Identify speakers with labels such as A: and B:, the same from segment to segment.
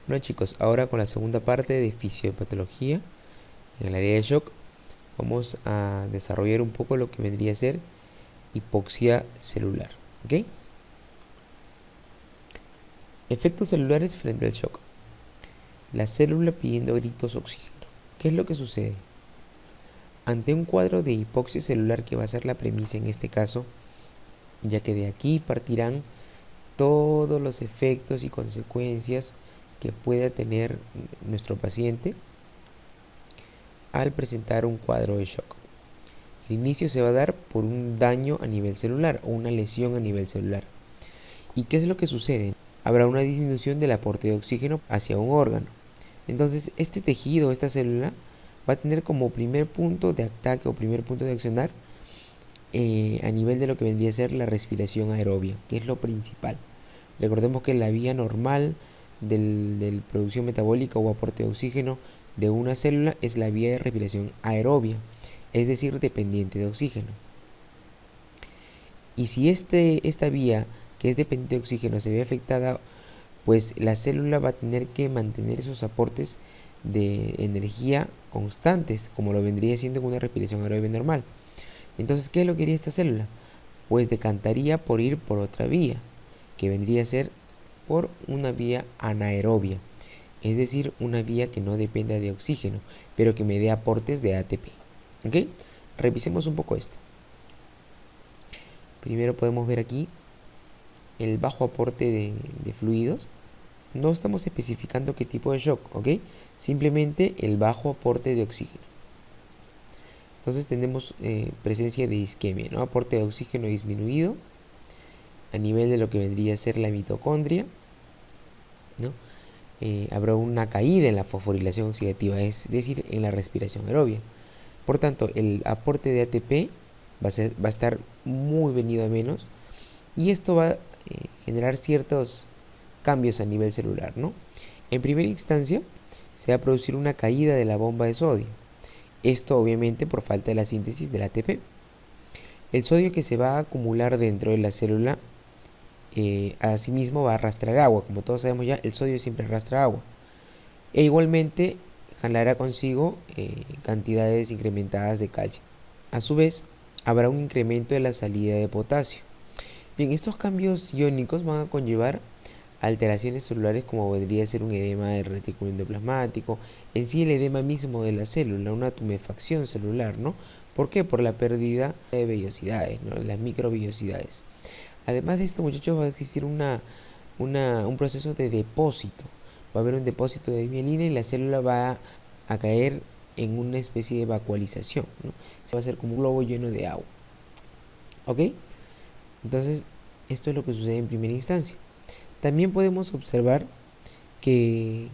A: Bueno chicos, ahora con la segunda parte de fisiopatología en el área de shock, vamos a desarrollar un poco lo que vendría a ser hipoxia celular. ¿Ok? Efectos celulares frente al shock. La célula pidiendo a gritos oxígeno. ¿Qué es lo que sucede? Ante un cuadro de hipoxia celular, que va a ser la premisa en este caso, ya que de aquí partirán todos los efectos y consecuencias que pueda tener nuestro paciente al presentar un cuadro de shock. El inicio se va a dar por un daño a nivel celular o una lesión a nivel celular. ¿Y qué es lo que sucede? Habrá una disminución del aporte de oxígeno hacia un órgano. Entonces, este tejido, esta célula, va a tener como primer punto de ataque o primer punto de accionar a nivel de lo que vendría a ser la respiración aerobia, que es lo principal. Recordemos que la vía normal de producción metabólica o aporte de oxígeno de una célula es la vía de respiración aerobia, es decir, dependiente de oxígeno. Y si esta vía, que es dependiente de oxígeno, se ve afectada, pues la célula va a tener que mantener esos aportes de energía constantes, como lo vendría siendo con una respiración aerobia normal. Entonces, ¿qué es lo que haría esta célula? Pues decantaría por ir por otra vía, que vendría a ser por una vía anaerobia, es decir, una vía que no dependa de oxígeno, pero que me dé aportes de ATP. ¿Ok? Revisemos un poco esto. Primero podemos ver aquí el bajo aporte de fluidos. No estamos especificando qué tipo de shock, ¿ok? Simplemente el bajo aporte de oxígeno. Entonces tenemos presencia de isquemia, ¿no? Aporte de oxígeno disminuido a nivel de lo que vendría a ser la mitocondria, ¿no? Habrá una caída en la fosforilación oxidativa, es decir, en la respiración aerobia. Por tanto, el aporte de ATP va a estar muy venido a menos, y esto va a generar ciertos cambios a nivel celular, ¿no? En primera instancia, se va a producir una caída de la bomba de sodio. Esto obviamente por falta de la síntesis del ATP. El sodio que se va a acumular dentro de la célula, asimismo va a arrastrar agua. Como todos sabemos ya, el sodio siempre arrastra agua. E igualmente jalará consigo cantidades incrementadas de calcio. A su vez, habrá un incremento de la salida de potasio. Bien, estos cambios iónicos van a conllevar alteraciones celulares, como vendría a ser un edema del retículo endoplasmático, en sí el edema mismo de la célula, una tumefacción celular, ¿no? ¿Por qué? Por la pérdida de vellosidades, ¿no? Las microvellosidades. Además de esto, muchachos, va a existir un proceso de depósito. Va a haber un depósito de mielina y la célula va a caer en una especie de vacuolización, ¿no? Se va a hacer como un globo lleno de agua. ¿Ok? Entonces, esto es lo que sucede en primera instancia. También podemos observar que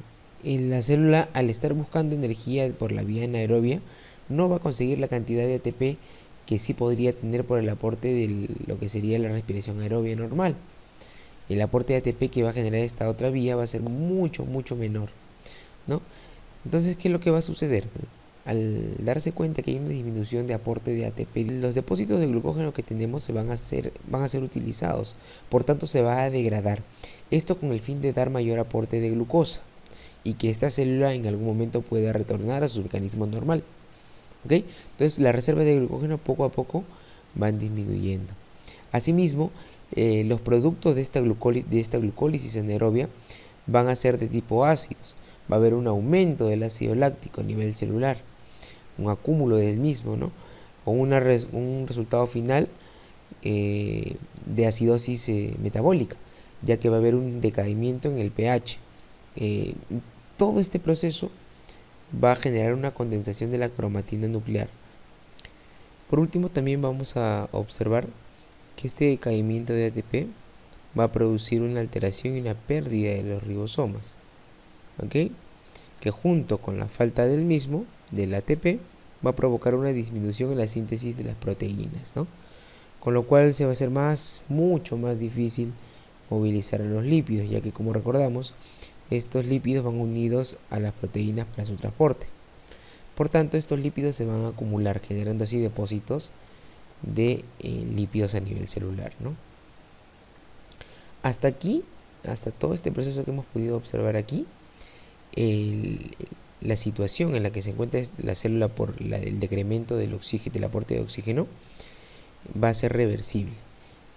A: la célula, al estar buscando energía por la vía anaerobia, no va a conseguir la cantidad de ATP que sí podría tener por el aporte de lo que sería la respiración aerobia normal. El aporte de ATP que va a generar esta otra vía va a ser mucho, mucho menor, ¿no? Entonces, ¿qué es lo que va a suceder? Al darse cuenta que hay una disminución de aporte de ATP, los depósitos de glucógeno que tenemos van a ser utilizados, por tanto se va a degradar. Esto con el fin de dar mayor aporte de glucosa y que esta célula en algún momento pueda retornar a su mecanismo normal. ¿Ok? Entonces las reservas de glucógeno poco a poco van disminuyendo. Asimismo, los productos de esta glucólisis anaerobia van a ser de tipo ácidos. Va a haber un aumento del ácido láctico a nivel celular, un acúmulo del mismo, ¿no? O un resultado final de acidosis metabólica, ya que va a haber un decaimiento en el pH. Todo este proceso va a generar una condensación de la cromatina nuclear. Por último, también vamos a observar que este decaimiento de ATP va a producir una alteración y una pérdida de los ribosomas, ¿ok? Que junto con la falta del mismo, del ATP, va a provocar una disminución en la síntesis de las proteínas, ¿no? Con lo cual se va a hacer mucho más difícil movilizar a los lípidos, ya que, como recordamos, estos lípidos van unidos a las proteínas para su transporte. Por tanto, estos lípidos se van a acumular, generando así depósitos de lípidos a nivel celular, ¿no? Hasta aquí, hasta todo este proceso que hemos podido observar aquí, el- la situación en la que se encuentra la célula por el decremento del oxígeno, del aporte de oxígeno, va a ser reversible.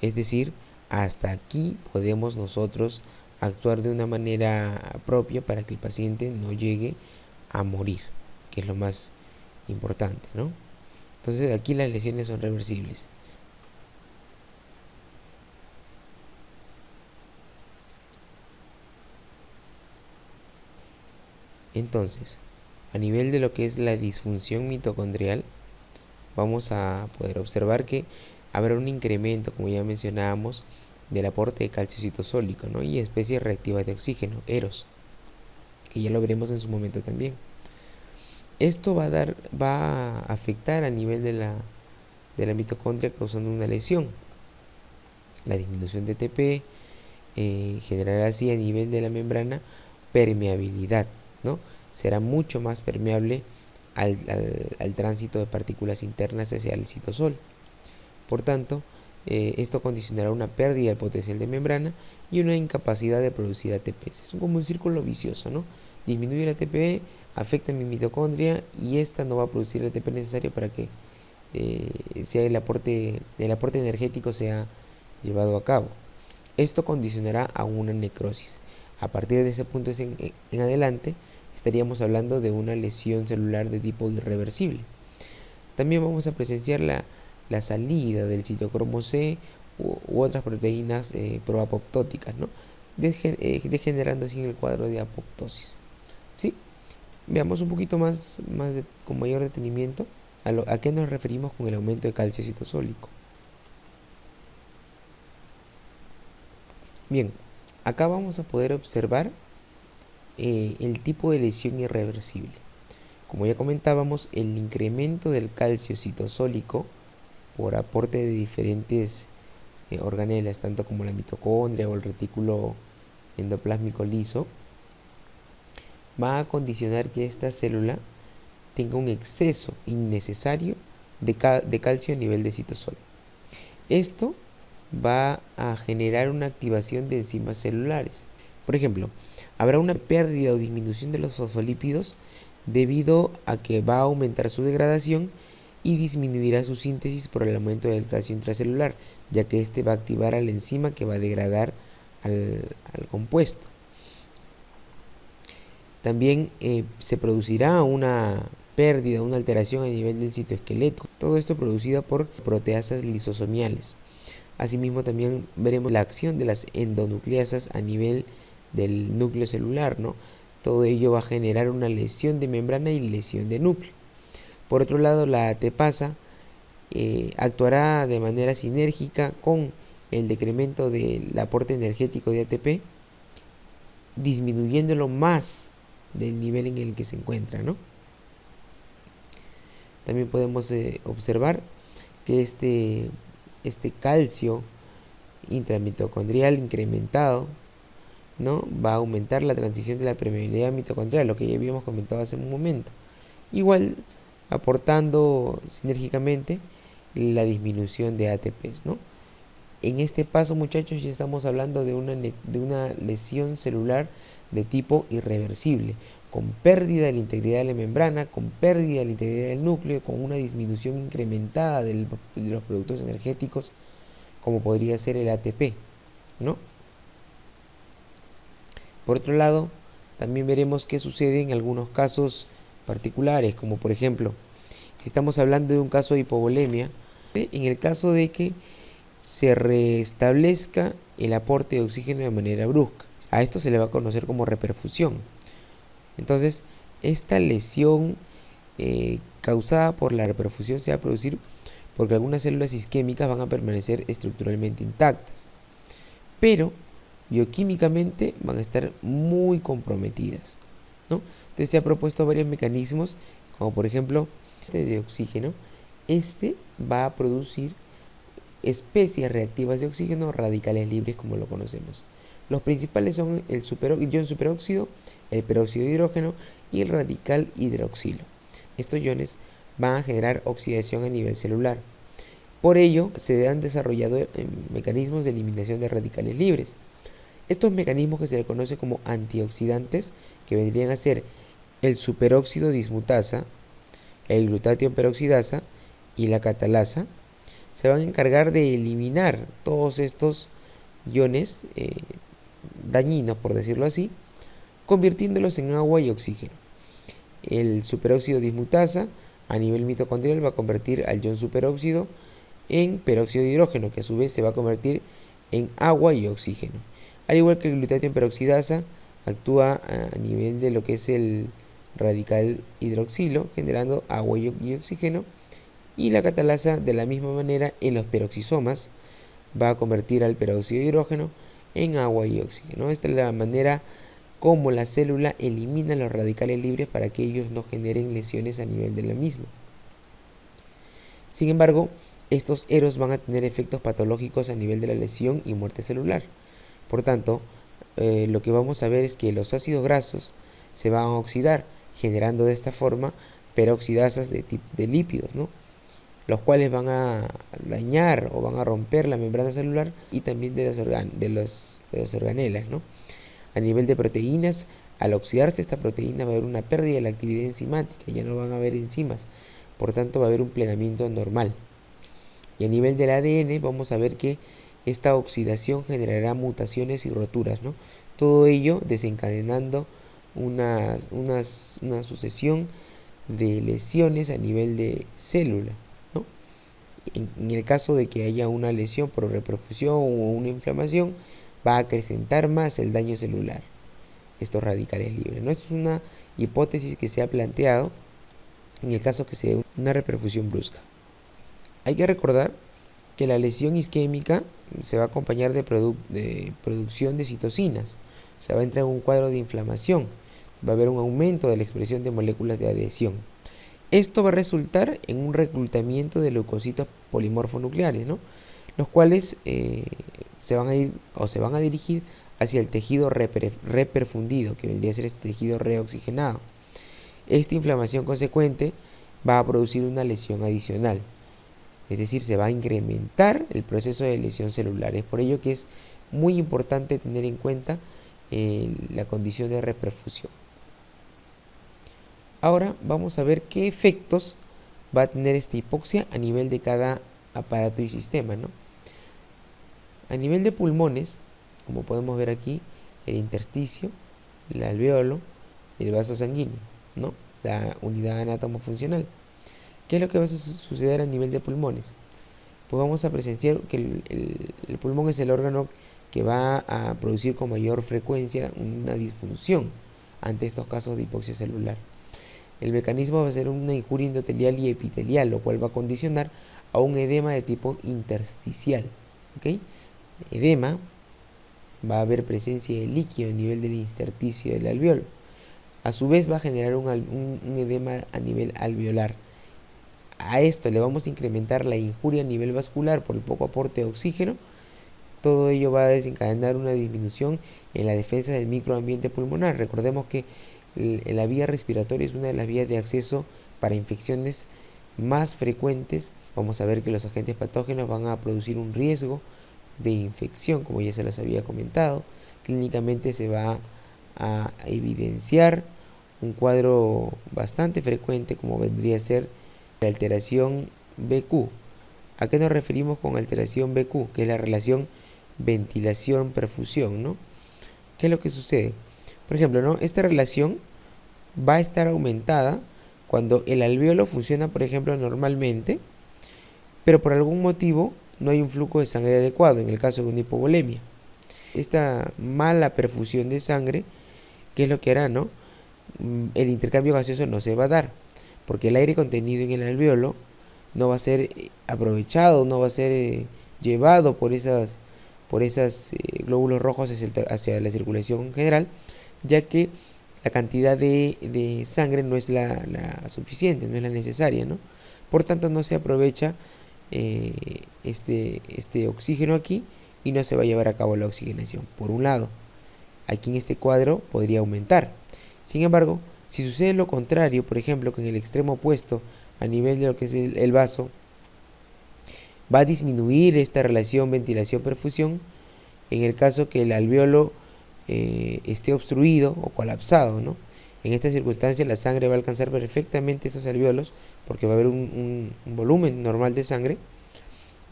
A: Es decir, hasta aquí podemos nosotros actuar de una manera propia para que el paciente no llegue a morir, que es lo más importante, ¿no? Entonces aquí las lesiones son reversibles. Entonces, a nivel de lo que es la disfunción mitocondrial, vamos a poder observar que habrá un incremento, como ya mencionábamos, del aporte de calcio citosólico, ¿no? Y especies reactivas de oxígeno, EROS, que ya lo veremos en su momento también. Esto va a afectar a nivel de la mitocondria causando una lesión. La disminución de ATP generará así a nivel de la membrana permeabilidad, ¿no? Será mucho más permeable al tránsito de partículas internas hacia el citosol. Por tanto, esto condicionará una pérdida del potencial de membrana y una incapacidad de producir ATP. Es como un círculo vicioso, ¿no? Disminuye el ATP, afecta mi mitocondria y esta no va a producir el ATP necesario para que sea el aporte energético sea llevado a cabo. Esto condicionará a una necrosis. A partir de ese punto en adelante, estaríamos hablando de una lesión celular de tipo irreversible. También vamos a presenciar la salida del citocromo C u otras proteínas proapoptóticas, ¿no? Degenerando así en el cuadro de apoptosis. ¿Sí? Veamos un poquito más con mayor detenimiento a qué nos referimos con el aumento de calcio citosólico. Bien, acá vamos a poder observar el tipo de lesión irreversible. Como ya comentábamos, el incremento del calcio citosólico por aporte de diferentes organelas, tanto como la mitocondria o el retículo endoplásmico liso, va a condicionar que esta célula tenga un exceso innecesario de calcio a nivel de citosol. Esto va a generar una activación de enzimas celulares. Por ejemplo, habrá una pérdida o disminución de los fosfolípidos debido a que va a aumentar su degradación y disminuirá su síntesis por el aumento del calcio intracelular, ya que este va a activar a la enzima que va a degradar al compuesto. También se producirá una pérdida, una alteración a nivel del citoesqueleto. Todo esto producido por proteasas lisosomiales. Asimismo, también veremos la acción de las endonucleasas a nivel del núcleo celular, ¿no? Todo ello va a generar una lesión de membrana y lesión de núcleo. Por otro lado, la ATPasa actuará de manera sinérgica con el decremento del aporte energético de ATP, disminuyéndolo más del nivel en el que se encuentra, ¿no? También podemos observar que este calcio intramitocondrial incrementado, ¿no? Va a aumentar la transición de la permeabilidad mitocondrial, lo que ya habíamos comentado hace un momento. Igual aportando sinérgicamente la disminución de ATPs, ¿no? En este paso, muchachos, ya estamos hablando de una lesión celular de tipo irreversible, con pérdida de la integridad de la membrana, con pérdida de la integridad del núcleo, con una disminución incrementada de los productos energéticos, como podría ser el ATP, ¿no? Por otro lado, también veremos qué sucede en algunos casos particulares, como por ejemplo, si estamos hablando de un caso de hipovolemia, en el caso de que se restablezca el aporte de oxígeno de manera brusca. A esto se le va a conocer como reperfusión. Entonces, esta lesión causada por la reperfusión se va a producir porque algunas células isquémicas van a permanecer estructuralmente intactas, pero bioquímicamente van a estar muy comprometidas, ¿no? Entonces se ha propuesto varios mecanismos, como por ejemplo de oxígeno. Este va a producir especies reactivas de oxígeno, radicales libres como lo conocemos. Los principales son el ion superóxido, el peróxido de hidrógeno y el radical hidroxilo. Estos iones van a generar oxidación a nivel celular. Por ello, se han desarrollado mecanismos de eliminación de radicales libres. Estos mecanismos, que se le conoce como antioxidantes, que vendrían a ser el superóxido dismutasa, el glutatión peroxidasa y la catalasa, se van a encargar de eliminar todos estos iones dañinos, por decirlo así, convirtiéndolos en agua y oxígeno. El superóxido dismutasa a nivel mitocondrial va a convertir al ion superóxido en peróxido de hidrógeno, que a su vez se va a convertir en agua y oxígeno. Al igual que el glutatión peroxidasa actúa a nivel de lo que es el radical hidroxilo, generando agua y oxígeno, y la catalasa de la misma manera en los peroxisomas va a convertir al peróxido de hidrógeno en agua y oxígeno. Esta es la manera como la célula elimina los radicales libres para que ellos no generen lesiones a nivel de la misma. Sin embargo, estos eros van a tener efectos patológicos a nivel de la lesión y muerte celular. Por tanto, lo que vamos a ver es que los ácidos grasos se van a oxidar, generando de esta forma peroxidasas de lípidos, ¿no? Los cuales van a dañar o van a romper la membrana celular y también de las organelas, ¿no? A nivel de proteínas, al oxidarse esta proteína va a haber una pérdida de la actividad enzimática, ya no van a haber enzimas, por tanto va a haber un plegamiento normal. Y a nivel del ADN vamos a ver que esta oxidación generará mutaciones y roturas, ¿no? Todo ello desencadenando una sucesión de lesiones a nivel de célula, ¿no? En el caso de que haya una lesión por reperfusión o una inflamación, va a acrecentar más el daño celular, estos radicales libres, ¿no? Esto es una hipótesis que se ha planteado en el caso que se dé una reperfusión brusca. Hay que recordar que la lesión isquémica se va a acompañar de producción de citocinas, o sea, va a entrar en un cuadro de inflamación, va a haber un aumento de la expresión de moléculas de adhesión. Esto va a resultar en un reclutamiento de leucocitos polimorfonucleares, ¿no? Los cuales se van a ir o se van a dirigir hacia el tejido reperfundido, que vendría a ser este tejido reoxigenado. Esta inflamación consecuente va a producir una lesión adicional, es decir, se va a incrementar el proceso de lesión celular. Es por ello que es muy importante tener en cuenta la condición de reperfusión. Ahora vamos a ver qué efectos va a tener esta hipoxia a nivel de cada aparato y sistema, ¿no? A nivel de pulmones, como podemos ver aquí, el intersticio, el alveolo y el vaso sanguíneo, ¿no? La unidad anátomo-funcional. ¿Qué es lo que va a suceder a nivel de pulmones? Pues vamos a presenciar que el pulmón es el órgano que va a producir con mayor frecuencia una disfunción ante estos casos de hipoxia celular. El mecanismo va a ser una injuria endotelial y epitelial, lo cual va a condicionar a un edema de tipo intersticial, ¿ok? Edema, va a haber presencia de líquido a nivel del intersticio del alveolo. A su vez va a generar un edema a nivel alveolar. A esto le vamos a incrementar la injuria a nivel vascular por el poco aporte de oxígeno. Todo ello va a desencadenar una disminución en la defensa del microambiente pulmonar. Recordemos que la vía respiratoria es una de las vías de acceso para infecciones más frecuentes. Vamos a ver que los agentes patógenos van a producir un riesgo de infección, como ya se los había comentado. Clínicamente se va a evidenciar un cuadro bastante frecuente, como vendría a ser la alteración BQ. ¿A qué nos referimos con alteración BQ? Que es la relación ventilación-perfusión, ¿no? ¿Qué es lo que sucede? Por ejemplo, ¿no? Esta relación va a estar aumentada cuando el alveolo funciona, por ejemplo, normalmente, pero por algún motivo no hay un flujo de sangre adecuado, en el caso de una hipovolemia. Esta mala perfusión de sangre, ¿qué es lo que hará, no? El intercambio gaseoso no se va a dar, porque el aire contenido en el alveolo no va a ser aprovechado, no va a ser llevado por esas glóbulos rojos hacia la circulación general, ya que la cantidad de sangre no es la suficiente, no es la necesaria, ¿no? Por tanto, no se aprovecha este oxígeno aquí y no se va a llevar a cabo la oxigenación. Por un lado, aquí en este cuadro podría aumentar. Sin embargo, si sucede lo contrario, por ejemplo, que en el extremo opuesto, a nivel de lo que es el vaso, va a disminuir esta relación ventilación-perfusión en el caso que el alveolo esté obstruido o colapsado, ¿no? En esta circunstancia la sangre va a alcanzar perfectamente esos alvéolos porque va a haber un volumen normal de sangre,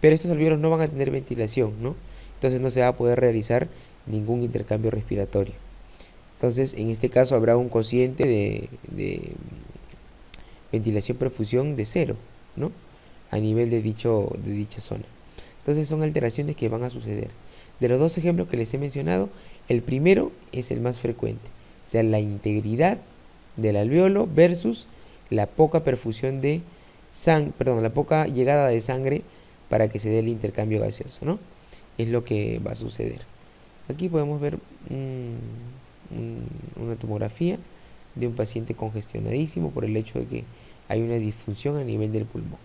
A: pero estos alvéolos no van a tener ventilación, ¿no? Entonces no se va a poder realizar ningún intercambio respiratorio. Entonces en este caso habrá un cociente de ventilación-perfusión de 0, ¿no? A nivel de dicha zona. Entonces son alteraciones que van a suceder. De los dos ejemplos que les he mencionado, el primero es el más frecuente, o sea, la integridad del alvéolo versus la poca perfusión de sangre, perdón, la poca llegada de sangre para que se dé el intercambio gaseoso, ¿no? Es lo que va a suceder. Aquí podemos ver una tomografía de un paciente congestionadísimo por el hecho de que hay una disfunción a nivel del pulmón.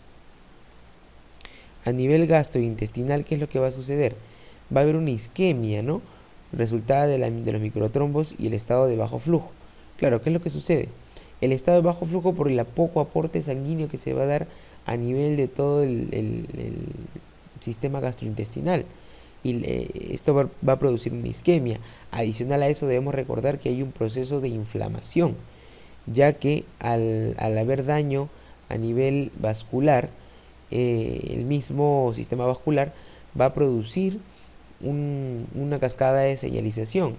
A: A nivel gastrointestinal, ¿qué es lo que va a suceder? Va a haber una isquemia, ¿no? Resultada de los microtrombos y el estado de bajo flujo. Claro, ¿qué es lo que sucede? El estado de bajo flujo por el poco aporte sanguíneo que se va a dar a nivel de todo el sistema gastrointestinal. Y esto va a producir una isquemia. Adicional a eso debemos recordar que hay un proceso de inflamación, ya que al haber daño a nivel vascular, el mismo sistema vascular va a producir una cascada de señalización,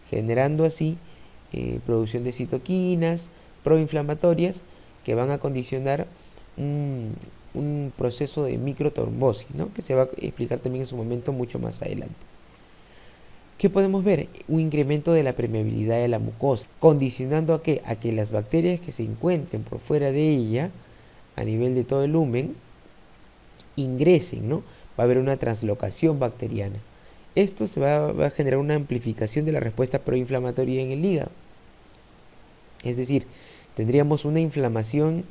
A: generando así producción de citoquinas proinflamatorias que van a condicionar un proceso de microtrombosis, ¿no? Que se va a explicar también en su momento mucho más adelante. ¿Qué podemos ver? Un incremento de la permeabilidad de la mucosa, condicionando a que las bacterias que se encuentren por fuera de ella, a nivel de todo el lumen, ingresen, ¿no? Va a haber una translocación bacteriana. Esto va a generar una amplificación de la respuesta proinflamatoria en el hígado. Es decir, tendríamos una inflamación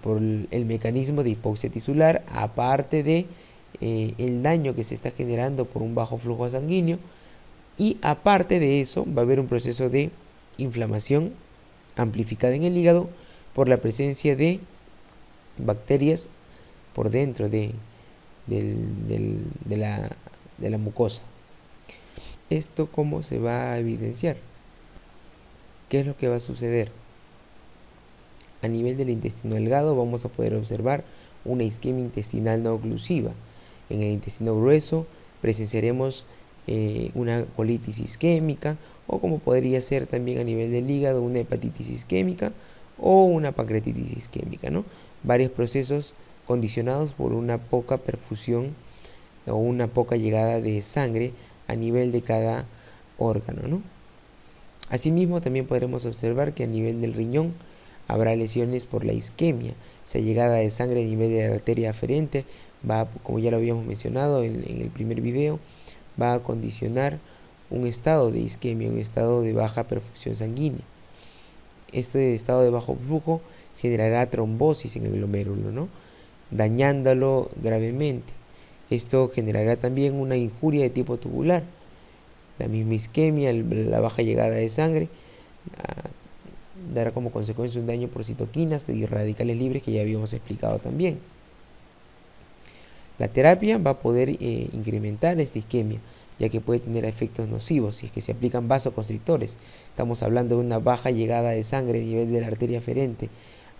A: por el mecanismo de hipoxia tisular, aparte de el daño que se está generando por un bajo flujo sanguíneo, y aparte de eso va a haber un proceso de inflamación amplificada en el hígado por la presencia de bacterias por dentro de la mucosa. ¿Esto cómo se va a evidenciar? ¿Qué es lo que va a suceder? A nivel del intestino delgado vamos a poder observar una isquemia intestinal no oclusiva. En el intestino grueso presenciaremos una colitis isquémica, o como podría ser también a nivel del hígado una hepatitis isquémica o una pancreatitis isquémica, ¿no? Varios procesos condicionados por una poca perfusión o una poca llegada de sangre a nivel de cada órgano, ¿no? Asimismo, también podremos observar que a nivel del riñón habrá lesiones por la isquemia. Esa llegada de sangre a nivel de la arteria aferente va, como ya lo habíamos mencionado en el primer video, va a condicionar un estado de isquemia, un estado de baja perfusión sanguínea. Este estado de bajo flujo generará trombosis en el glomérulo, ¿no? Dañándolo gravemente. Esto generará también una injuria de tipo tubular. La misma isquemia, la baja llegada de sangre, dará como consecuencia un daño por citoquinas y radicales libres que ya habíamos explicado también. La terapia va a poder incrementar esta isquemia, ya que puede tener efectos nocivos si es que se aplican vasoconstrictores. Estamos hablando de una baja llegada de sangre a nivel de la arteria aferente.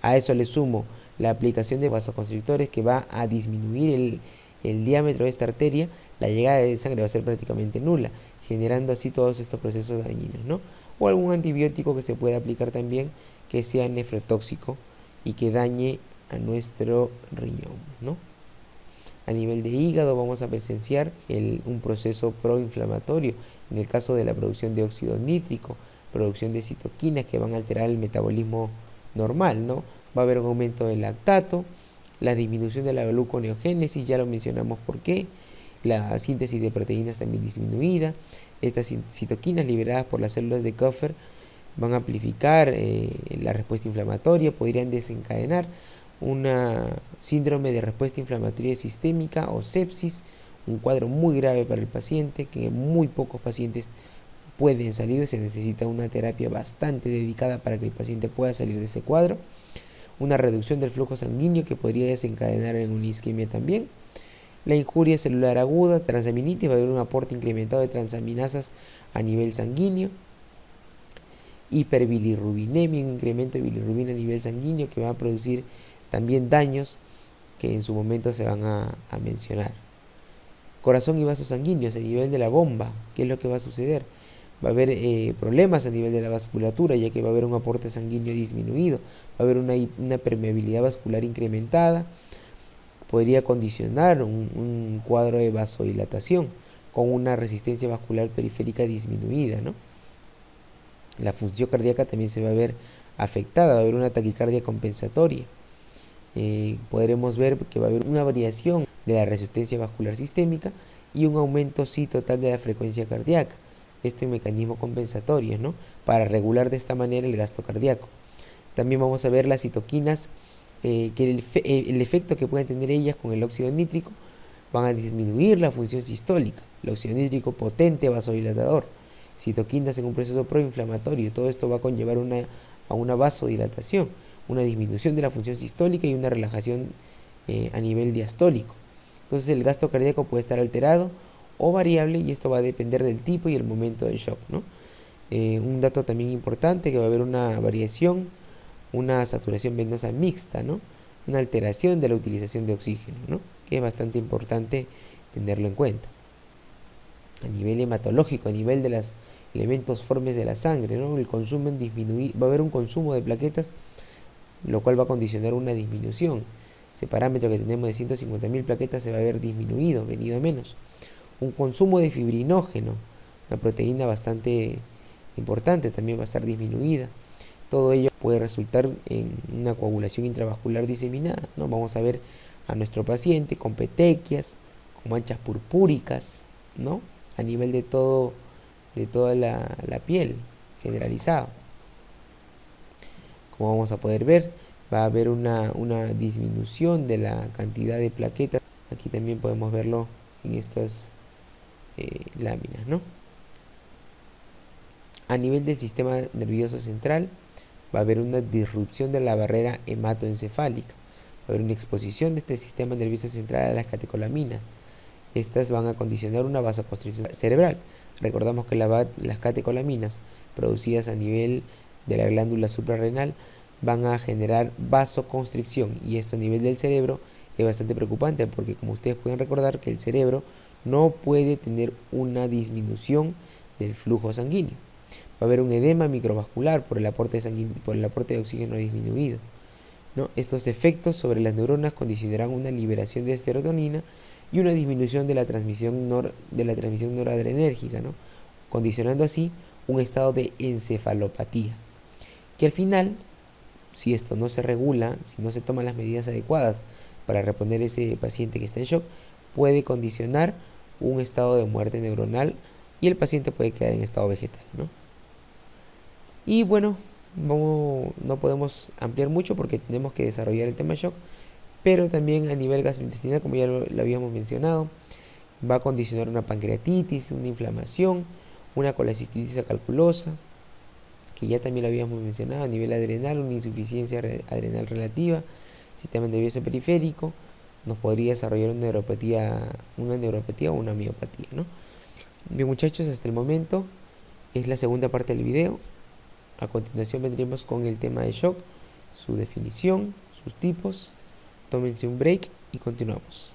A: A eso le sumo la aplicación de vasoconstrictores que va a disminuir el diámetro de esta arteria. La llegada de sangre va a ser prácticamente nula, generando así todos estos procesos dañinos, ¿no? O algún antibiótico que se pueda aplicar también que sea nefrotóxico y que dañe a nuestro riñón, ¿no? A nivel de hígado vamos a presenciar un proceso proinflamatorio en el caso de la producción de óxido nítrico, producción de citoquinas que van a alterar el metabolismo normal, ¿no? Va a haber un aumento del lactato, la disminución de la gluconeogénesis, ya lo mencionamos por qué, la síntesis de proteínas también disminuida. Estas citoquinas liberadas por las células de Kupffer van a amplificar la respuesta inflamatoria, podrían desencadenar una síndrome de respuesta inflamatoria sistémica o sepsis, un cuadro muy grave para el paciente, que muy pocos pacientes pueden salir, se necesita una terapia bastante dedicada para que el paciente pueda salir de ese cuadro, una reducción del flujo sanguíneo que podría desencadenar en una isquemia también, la injuria celular aguda, transaminitis, va a haber un aporte incrementado de transaminasas a nivel sanguíneo, hiperbilirrubinemia, un incremento de bilirrubina a nivel sanguíneo que va a producir también daños que en su momento se van a mencionar. Corazón y vasos sanguíneos a nivel de la bomba, ¿qué es lo que va a suceder? Va a haber problemas a nivel de la vasculatura, ya que va a haber un aporte sanguíneo disminuido, va a haber una permeabilidad vascular incrementada, podría condicionar un cuadro de vasodilatación con una resistencia vascular periférica disminuida, ¿no? La función cardíaca también se va a ver afectada, va a haber una taquicardia compensatoria. Podremos ver que va a haber una variación de la resistencia vascular sistémica y un aumento total de la frecuencia cardíaca. Esto en mecanismos compensatorios, ¿no? Para regular de esta manera el gasto cardíaco. También vamos a ver las citoquinas, que el efecto que pueden tener ellas con el óxido nítrico van a disminuir la función sistólica. El óxido nítrico potente vasodilatador, citoquinas en un proceso proinflamatorio, todo esto va a conllevar a una vasodilatación, una disminución de la función sistólica y una relajación a nivel diastólico. Entonces el gasto cardíaco puede estar alterado o variable y esto va a depender del tipo y el momento del shock, ¿no? Un dato también importante, que va a haber una variación, una saturación venosa mixta, ¿no? Una alteración de la utilización de oxígeno, ¿no? Que es bastante importante tenerlo en cuenta. A nivel hematológico, a nivel de los elementos formes de la sangre, ¿no? El consumo va a haber un consumo de plaquetas, lo cual va a condicionar una disminución. Ese parámetro que tenemos de 150.000 plaquetas se va a ver disminuido, venido a menos. Un consumo de fibrinógeno, una proteína bastante importante, también va a estar disminuida. Todo ello puede resultar en una coagulación intravascular diseminada, ¿no? Vamos a ver a nuestro paciente con petequias, con manchas purpúricas, ¿no? A nivel de toda la piel, generalizado. Como vamos a poder ver, va a haber una disminución de la cantidad de plaquetas. Aquí también podemos verlo en estas láminas, ¿no? A nivel del sistema nervioso central, va a haber una disrupción de la barrera hematoencefálica, va a haber una exposición de este sistema nervioso central a las catecolaminas. Estas van a condicionar una vasoconstricción cerebral. Recordamos que las catecolaminas producidas a nivel de la glándula suprarrenal van a generar vasoconstricción, y esto a nivel del cerebro es bastante preocupante, porque como ustedes pueden recordar que el cerebro no puede tener una disminución del flujo sanguíneo. Va a haber un edema microvascular por el aporte de oxígeno disminuido, ¿no? Estos efectos sobre las neuronas condicionarán una liberación de serotonina y una disminución de la transmisión noradrenérgica, ¿no? Condicionando así un estado de encefalopatía, que al final, si esto no se regula, si no se toman las medidas adecuadas para reponer ese paciente que está en shock, puede condicionar un estado de muerte neuronal y el paciente puede quedar en estado vegetal, ¿no? Y bueno, no podemos ampliar mucho porque tenemos que desarrollar el tema shock, pero también a nivel gastrointestinal, como ya lo habíamos mencionado, va a condicionar una pancreatitis, una inflamación, una colecistitis acalculosa, que ya también lo habíamos mencionado, a nivel adrenal, una insuficiencia adrenal relativa, sistema nervioso periférico, nos podría desarrollar una neuropatía o una miopatía, ¿no? Bien, muchachos, hasta el momento es la segunda parte del video. A continuación vendremos con el tema de shock, su definición, sus tipos. Tómense un break y continuamos.